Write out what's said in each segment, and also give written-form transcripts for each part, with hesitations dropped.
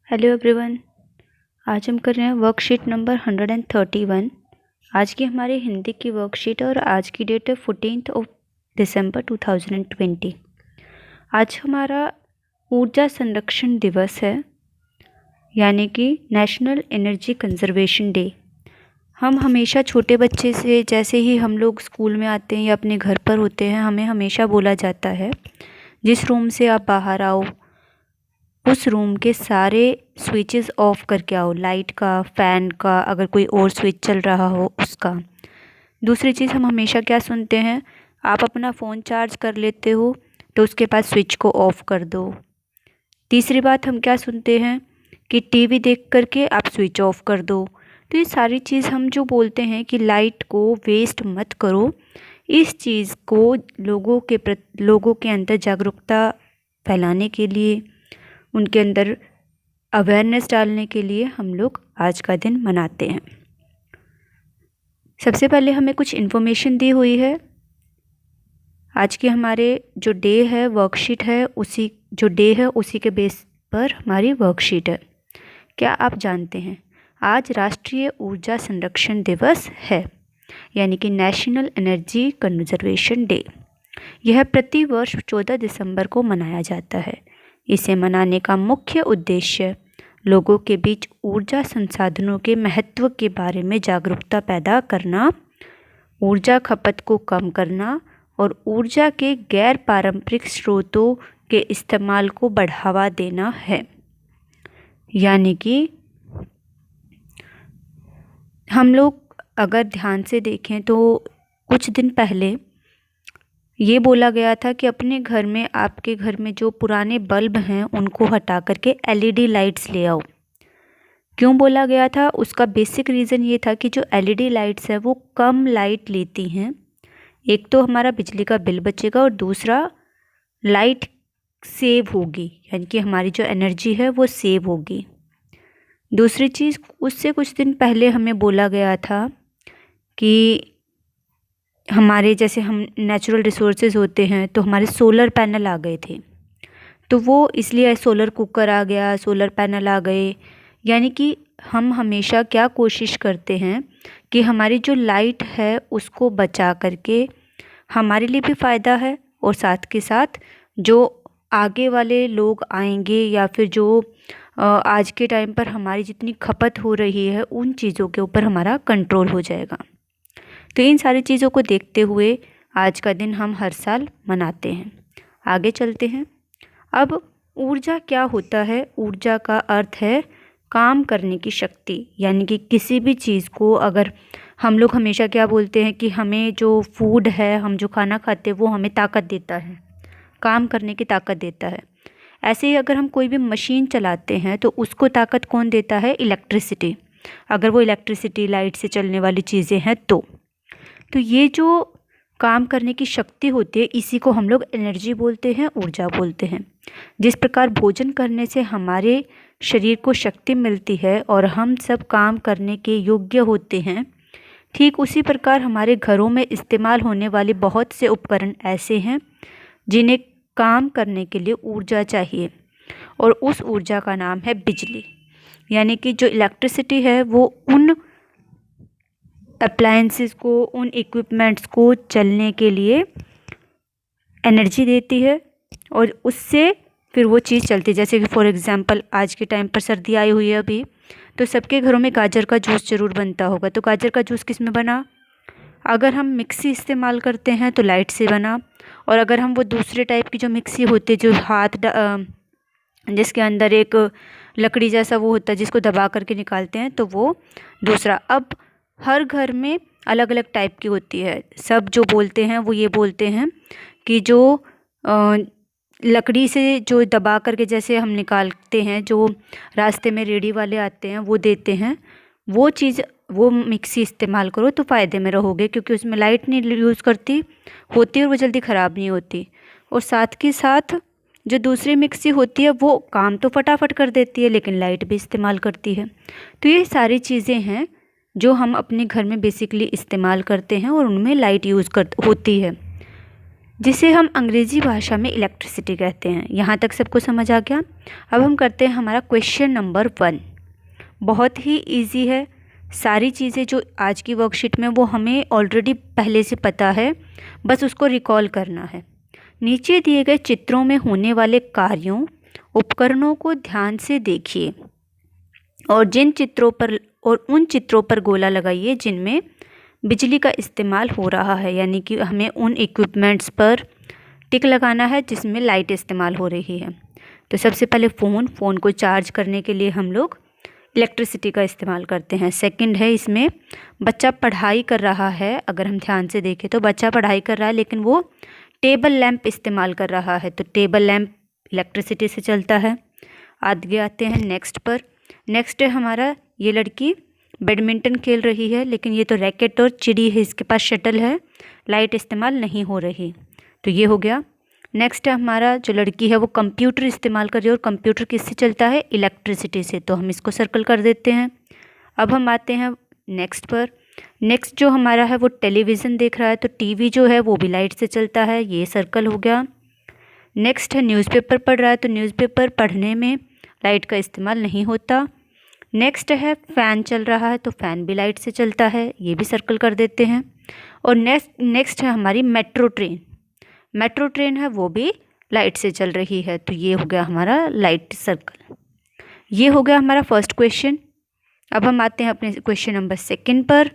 Hello everyone. आज हम कर रहे हैं वर्कशीट नंबर 131। आज की हमारी हिंदी की वर्कशीट और आज की डेट है 14 दिसंबर 2020। आज हमारा ऊर्जा संरक्षण दिवस है, यानी कि नेशनल एनर्जी कंजर्वेशन डे। हम हमेशा छोटे बच्चे से जैसे ही हम लोग स्कूल में आते हैं या अपने घर पर होते हैं, हमें हमेशा बोला जाता है जिस रूम से आप बाहर आओ उस रूम के सारे स्विचेस ऑफ करके आओ, लाइट का, फ़ैन का, अगर कोई और स्विच चल रहा हो उसका। दूसरी चीज़ हम हमेशा क्या सुनते हैं, आप अपना फ़ोन चार्ज कर लेते हो तो उसके बाद स्विच को ऑफ़ कर दो। तीसरी बात हम क्या सुनते हैं कि टीवी देख करके आप स्विच ऑफ कर दो। तो ये सारी चीज़ हम जो बोलते हैं कि लाइट को वेस्ट मत करो, इस चीज़ को लोगों के अंदर जागरूकता फैलाने के लिए, उनके अंदर अवेयरनेस डालने के लिए हम लोग आज का दिन मनाते हैं। सबसे पहले हमें कुछ इन्फॉर्मेशन दी हुई है। आज के हमारे जो डे है, वर्कशीट है, उसी के बेस पर हमारी वर्कशीट है। क्या आप जानते हैं आज राष्ट्रीय ऊर्जा संरक्षण दिवस है, यानी कि नेशनल एनर्जी कंजर्वेशन डे। यह प्रति वर्ष 14 दिसंबर को मनाया जाता है। इसे मनाने का मुख्य उद्देश्य लोगों के बीच ऊर्जा संसाधनों के महत्व के बारे में जागरूकता पैदा करना, ऊर्जा खपत को कम करना और ऊर्जा के गैर पारंपरिक स्रोतों के इस्तेमाल को बढ़ावा देना है। यानी कि हम लोग अगर ध्यान से देखें तो कुछ दिन पहले ये बोला गया था कि अपने घर में, आपके घर में जो पुराने बल्ब हैं उनको हटा करके एलईडी लाइट्स ले आओ। क्यों बोला गया था? उसका बेसिक रीज़न ये था कि जो एलईडी लाइट्स है वो कम लाइट लेती हैं। एक तो हमारा बिजली का बिल बचेगा और दूसरा लाइट सेव होगी, यानी कि हमारी जो एनर्जी है वो सेव होगी। दूसरी चीज़, उससे कुछ दिन पहले हमें बोला गया था कि हमारे जैसे हम नेचुरल रिसोर्सेज होते हैं तो हमारे सोलर पैनल आ गए थे, तो वो इसलिए सोलर कुकर आ गया, सोलर पैनल आ गए। यानी कि हम हमेशा क्या कोशिश करते हैं कि हमारी जो लाइट है उसको बचा करके, हमारे लिए भी फ़ायदा है और साथ के साथ जो आगे वाले लोग आएंगे या फिर जो आज के टाइम पर हमारी जितनी खपत हो रही है उन चीज़ों के ऊपर हमारा कंट्रोल हो जाएगा। तो इन सारी चीज़ों को देखते हुए आज का दिन हम हर साल मनाते हैं। आगे चलते हैं। अब ऊर्जा क्या होता है? ऊर्जा का अर्थ है काम करने की शक्ति, यानी कि किसी भी चीज़ को, अगर हम लोग हमेशा क्या बोलते हैं कि हमें जो फूड है, हम जो खाना खाते हैं वो हमें ताकत देता है, काम करने की ताकत देता है। ऐसे ही अगर हम कोई भी मशीन चलाते हैं तो उसको ताकत कौन देता है? इलेक्ट्रिसिटी। अगर वो इलेक्ट्रिसिटी, लाइट से चलने वाली चीज़ें हैं तो ये जो काम करने की शक्ति होती है इसी को हम लोग एनर्जी बोलते हैं, ऊर्जा बोलते हैं। जिस प्रकार भोजन करने से हमारे शरीर को शक्ति मिलती है और हम सब काम करने के योग्य होते हैं, ठीक उसी प्रकार हमारे घरों में इस्तेमाल होने वाले बहुत से उपकरण ऐसे हैं जिन्हें काम करने के लिए ऊर्जा चाहिए, और उस ऊर्जा का नाम है बिजली। यानी कि जो इलेक्ट्रिसिटी है वो उन अप्लायंसेस को, उन इक्विपमेंट्स को चलने के लिए एनर्जी देती है और उससे फिर वो चीज़ चलती है। जैसे कि फॉर एग्जांपल आज के टाइम पर सर्दी आई हुई है अभी, तो सबके घरों में गाजर का जूस ज़रूर बनता होगा। तो गाजर का जूस किस में बना? अगर हम मिक्सी इस्तेमाल करते हैं तो लाइट से बना, और अगर हम वो दूसरे टाइप की जो मिक्सी होती है जो जिसके अंदर एक लकड़ी जैसा वो होता है जिसको दबा करके निकालते हैं, तो वो दूसरा। अब हर घर में अलग अलग टाइप की होती है। सब जो बोलते हैं वो ये बोलते हैं कि जो लकड़ी से जो दबा करके जैसे हम निकालते हैं, जो रास्ते में रेडी वाले आते हैं वो देते हैं, वो चीज़, वो मिक्सी इस्तेमाल करो तो फ़ायदे में रहोगे, क्योंकि उसमें लाइट नहीं यूज़ करती होती और वो जल्दी ख़राब नहीं होती। और साथ के साथ जो दूसरी मिक्सी होती है वो काम तो फटाफट कर देती है लेकिन लाइट भी इस्तेमाल करती है। तो ये सारी चीज़ें हैं जो हम अपने घर में बेसिकली इस्तेमाल करते हैं और उनमें लाइट यूज़ होती है। जिसे हम अंग्रेज़ी भाषा में इलेक्ट्रिसिटी कहते हैं। यहाँ तक सबको समझ आ गया। अब हम करते हैं हमारा क्वेश्चन नंबर 1। बहुत ही इजी है। सारी चीज़ें जो आज की वर्कशीट में वो हमें ऑलरेडी पहले से पता है, बस उसको रिकॉल करना है। नीचे दिए गए चित्रों में होने वाले कार्यों, उपकरणों को ध्यान से देखिए और उन चित्रों पर गोला लगाइए जिनमें बिजली का इस्तेमाल हो रहा है, यानी कि हमें उन इक्विपमेंट्स पर टिक लगाना है जिसमें लाइट इस्तेमाल हो रही है। तो सबसे पहले फ़ोन को चार्ज करने के लिए हम लोग इलेक्ट्रिसिटी का इस्तेमाल करते हैं। सेकंड है, इसमें बच्चा पढ़ाई कर रहा है। अगर हम ध्यान से देखें तो बच्चा पढ़ाई कर रहा है लेकिन वो टेबल लैंप इस्तेमाल कर रहा है, तो टेबल लैंप इलेक्ट्रिसिटी से चलता है। आगे आते हैं नेक्स्ट पर। नेक्स्ट है हमारा, ये लड़की बैडमिंटन खेल रही है लेकिन ये तो रैकेट और चिड़ी है, इसके पास शटल है, लाइट इस्तेमाल नहीं हो रही, तो ये हो गया। नेक्स्ट है हमारा, जो लड़की है वो कंप्यूटर इस्तेमाल कर रही है और कंप्यूटर किससे चलता है? इलेक्ट्रिसिटी से, तो हम इसको सर्कल कर देते हैं। अब हम आते हैं नेक्स्ट पर। नेक्स्ट जो हमारा है वो टेलीविज़न देख रहा है, तो टीवी जो है वो भी लाइट से चलता है, ये सर्कल हो गया। नेक्स्ट है न्यूज़पेपर पढ़ रहा है, तो न्यूज़पेपर पढ़ने में लाइट का इस्तेमाल नहीं होता। नेक्स्ट है फ़ैन चल रहा है, तो फ़ैन भी लाइट से चलता है, ये भी सर्कल कर देते हैं। और नेक्स्ट है हमारी मेट्रो ट्रेन। मेट्रो ट्रेन है वो भी लाइट से चल रही है, तो ये हो गया हमारा लाइट सर्कल। ये हो गया हमारा फर्स्ट क्वेश्चन। अब हम आते हैं अपने क्वेश्चन नंबर 2 पर।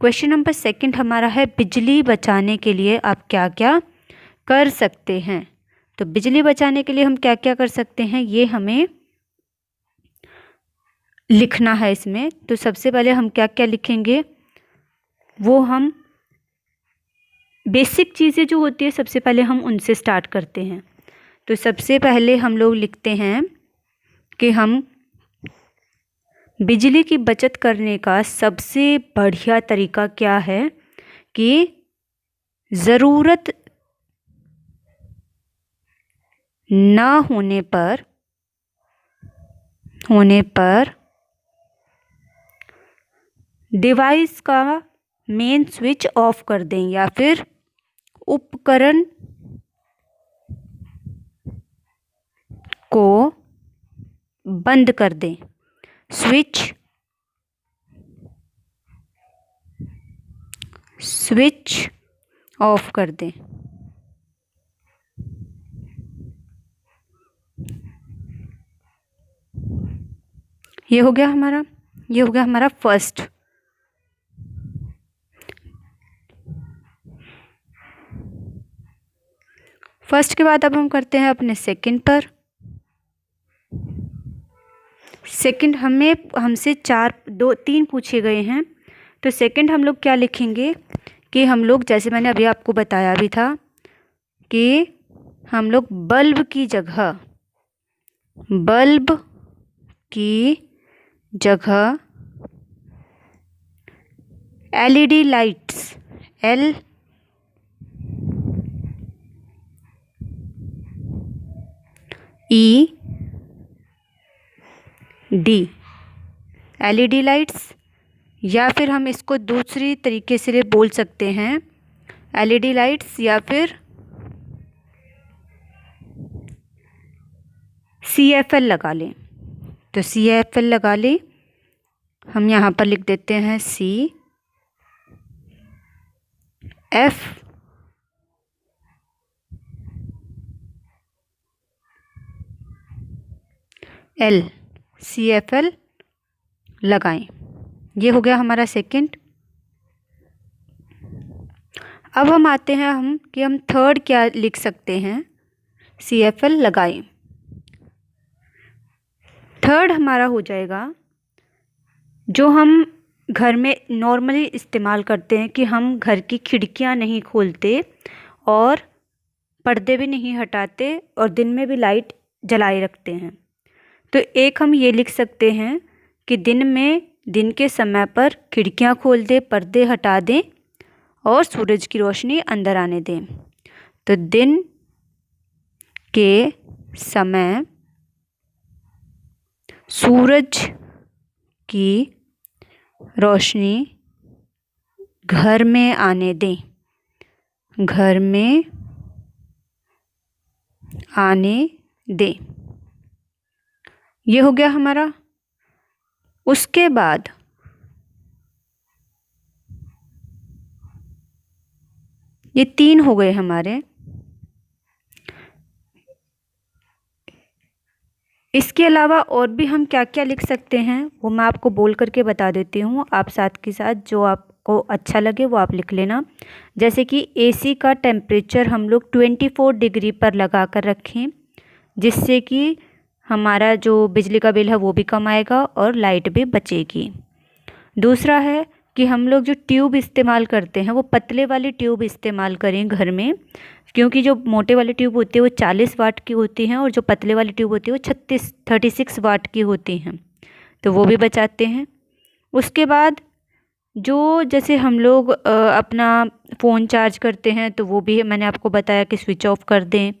क्वेश्चन नंबर 2 हमारा है, बिजली बचाने के लिए आप क्या क्या कर सकते हैं। तो बिजली बचाने के लिए हम क्या क्या कर सकते हैं, ये हमें लिखना है इसमें। तो सबसे पहले हम क्या क्या लिखेंगे, वो हम बेसिक चीज़ें जो होती है सबसे पहले हम उनसे स्टार्ट करते हैं। तो सबसे पहले हम लोग लिखते हैं कि हम बिजली की बचत करने का सबसे बढ़िया तरीका क्या है कि ज़रूरत ना होने पर डिवाइस का मेन स्विच ऑफ कर दें या फिर उपकरण को बंद कर दें। स्विच ऑफ कर दें। ये हो गया हमारा फर्स्ट। फर्स्ट के बाद अब हम करते हैं अपने सेकंड पर। सेकंड हमसे 3 पूछे गए हैं, तो सेकंड हम लोग क्या लिखेंगे कि हम लोग, जैसे मैंने अभी आपको बताया भी था कि हम लोग बल्ब की जगह एलईडी लाइट्स एलईडी लाइट्स, या फिर हम इसको दूसरी तरीके से बोल सकते हैं एलईडी लाइट्स या फिर CFL लगा लें। तो CFL लगा लें, हम यहाँ पर लिख देते हैं CFL लगाएं। ये हो गया हमारा सेकंड। अब हम आते हैं कि हम थर्ड क्या लिख सकते हैं, CFL लगाएं। थर्ड हमारा हो जाएगा, जो हम घर में नॉर्मली इस्तेमाल करते हैं कि हम घर की खिड़कियां नहीं खोलते और पर्दे भी नहीं हटाते और दिन में भी लाइट जलाए रखते हैं। तो एक हम ये लिख सकते हैं कि दिन के समय पर खिड़कियां खोल दें, पर्दे हटा दें और सूरज की रोशनी अंदर आने दें। तो दिन के समय सूरज की रोशनी घर में आने दें। आने दें। ये हो गया हमारा। उसके बाद ये 3 हो गए हमारे। इसके अलावा और भी हम क्या क्या लिख सकते हैं वो मैं आपको बोल करके बता देती हूँ। आप साथ के साथ जो आपको अच्छा लगे वो आप लिख लेना। जैसे कि एसी का टेम्परेचर हम लोग 24 डिग्री पर लगा कर रखें, जिससे कि हमारा जो बिजली का बिल है वो भी कम आएगा और लाइट भी बचेगी। दूसरा है कि हम लोग जो ट्यूब इस्तेमाल करते हैं वो पतले वाली ट्यूब इस्तेमाल करें घर में, क्योंकि जो मोटे वाली ट्यूब होती है वो 40 वाट की होती हैं और जो पतले वाली ट्यूब होती है वो 36 वाट की होती हैं, तो वो भी बचाते हैं। उसके बाद जो जैसे हम लोग अपना फ़ोन चार्ज करते हैं तो वो भी मैंने आपको बताया कि स्विच ऑफ कर दें।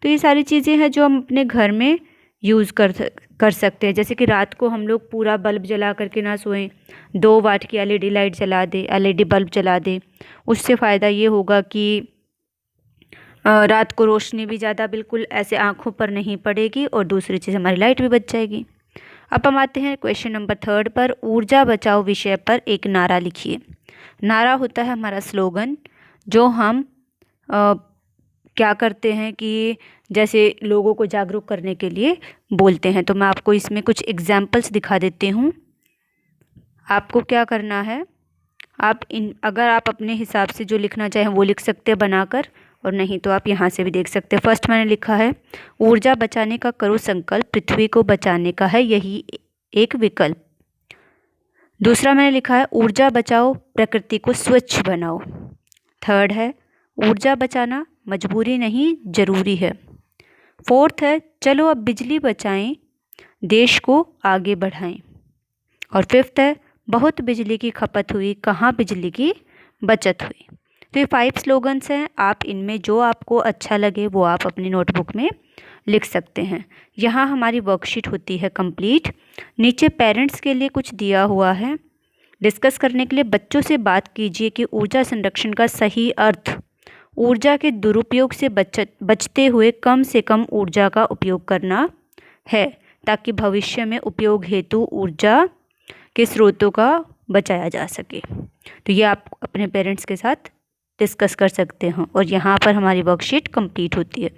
तो ये सारी चीज़ें हैं जो हम अपने घर में यूज़ कर सकते हैं। जैसे कि रात को हम लोग पूरा बल्ब जला करके ना सोएं, 2 वाट की एलईडी लाइट जला दें, एलईडी बल्ब जला दें। उससे फ़ायदा ये होगा कि रात को रोशनी भी ज़्यादा बिल्कुल ऐसे आँखों पर नहीं पड़ेगी और दूसरी चीज़ हमारी लाइट भी बच जाएगी। अब हम आते हैं क्वेश्चन नंबर 3 पर। ऊर्जा बचाओ विषय पर एक नारा लिखिए। नारा होता है हमारा स्लोगन, जो हम क्या करते हैं कि जैसे लोगों को जागरूक करने के लिए बोलते हैं। तो मैं आपको इसमें कुछ एग्जाम्पल्स दिखा देती हूँ। आपको क्या करना है, अगर आप अपने हिसाब से जो लिखना चाहें वो लिख सकते हैं बनाकर, और नहीं तो आप यहाँ से भी देख सकते हैं। फर्स्ट मैंने लिखा है, ऊर्जा बचाने का करो संकल्प, पृथ्वी को बचाने का है यही एक विकल्प। दूसरा मैंने लिखा है, ऊर्जा बचाओ, प्रकृति को स्वच्छ बनाओ। थर्ड है, ऊर्जा बचाना मजबूरी नहीं जरूरी है। फोर्थ है, चलो अब बिजली बचाएं, देश को आगे बढ़ाएं। और फिफ्थ है, बहुत बिजली की खपत हुई, कहाँ बिजली की बचत हुई। तो ये 5 स्लोगन्स हैं। आप इनमें जो आपको अच्छा लगे वो आप अपनी नोटबुक में लिख सकते हैं। यहाँ हमारी वर्कशीट होती है कंप्लीट। नीचे पेरेंट्स के लिए कुछ दिया हुआ है डिस्कस करने के लिए। बच्चों से बात कीजिए कि ऊर्जा संरक्षण का सही अर्थ ऊर्जा के दुरुपयोग से बचते हुए कम से कम ऊर्जा का उपयोग करना है, ताकि भविष्य में उपयोग हेतु ऊर्जा के स्रोतों का बचाया जा सके। तो ये आप अपने पेरेंट्स के साथ डिस्कस कर सकते हैं और यहाँ पर हमारी वर्कशीट कंप्लीट होती है।